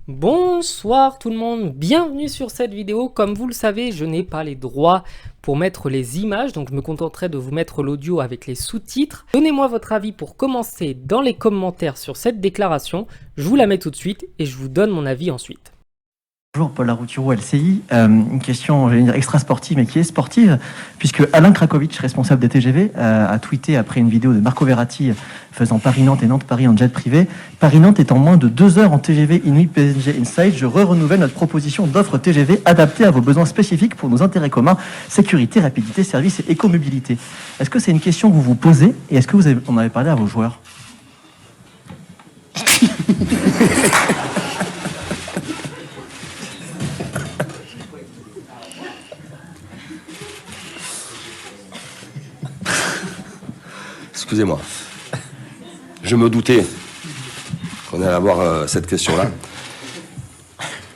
Bonsoir tout le monde, bienvenue sur cette vidéo. Comme vous le savez, je n'ai pas les droits pour mettre les images, donc je me contenterai de vous mettre l'audio avec les sous-titres. Donnez-moi votre avis pour commencer dans les commentaires sur cette déclaration. Je vous la mets tout de suite et je vous donne mon avis ensuite. Bonjour, Paul Larouturou, LCI. Une question, j'allais dire extra sportive, mais qui est sportive, puisque Alain Krakowicz, responsable des TGV, a tweeté après une vidéo de Marco Verratti faisant Paris-Nantes et Nantes-Paris en jet privé. Paris-Nantes est en moins de 2 heures en TGV Inuit PSG Inside. Je renouvelle notre proposition d'offre TGV adaptée à vos besoins spécifiques pour nos intérêts communs, sécurité, rapidité, service et écomobilité. Est-ce que c'est une question que vous vous posez et est-ce que vous en avez parlé à vos joueurs? Excusez-moi, je me doutais qu'on allait avoir cette question-là.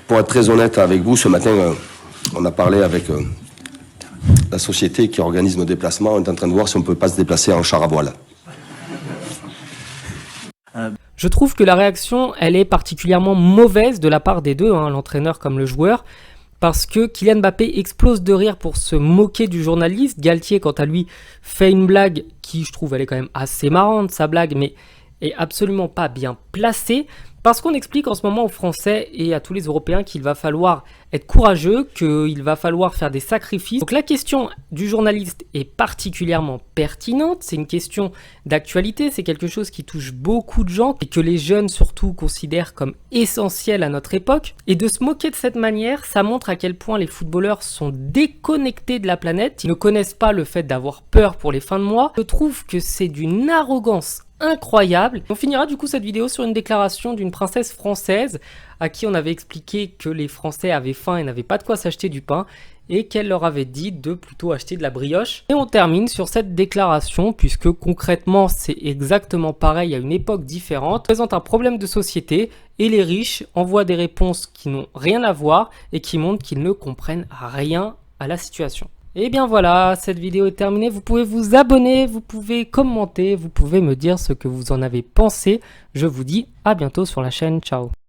Pour être très honnête avec vous, ce matin, on a parlé avec la société qui organise nos déplacements. On est en train de voir si on ne peut pas se déplacer en char à voile. Je trouve que la réaction, elle est particulièrement mauvaise de la part des deux, l'entraîneur comme le joueur. Parce que Kylian Mbappé explose de rire pour se moquer du journaliste. Galtier, quant à lui, fait une blague qui, je trouve, elle est quand même assez marrante, sa blague, mais est absolument pas bien placée. Parce qu'on explique en ce moment aux Français et à tous les Européens qu'il va falloir être courageux, qu'il va falloir faire des sacrifices. Donc la question du journaliste est particulièrement pertinente, c'est une question d'actualité, c'est quelque chose qui touche beaucoup de gens et que les jeunes surtout considèrent comme essentiel à notre époque. Et de se moquer de cette manière, ça montre à quel point les footballeurs sont déconnectés de la planète, ils ne connaissent pas le fait d'avoir peur pour les fins de mois. Je trouve que c'est d'une arrogance incroyable. On finira du coup cette vidéo sur une déclaration d'une princesse française à qui on avait expliqué que les Français avaient faim et n'avaient pas de quoi s'acheter du pain et qu'elle leur avait dit de plutôt acheter de la brioche. Et on termine sur cette déclaration puisque concrètement c'est exactement pareil à une époque différente. On présente un problème de société et les riches envoient des réponses qui n'ont rien à voir et qui montrent qu'ils ne comprennent rien à la situation. Et bien voilà, cette vidéo est terminée. Vous pouvez vous abonner, vous pouvez commenter, vous pouvez me dire ce que vous en avez pensé. Je vous dis à bientôt sur la chaîne. Ciao.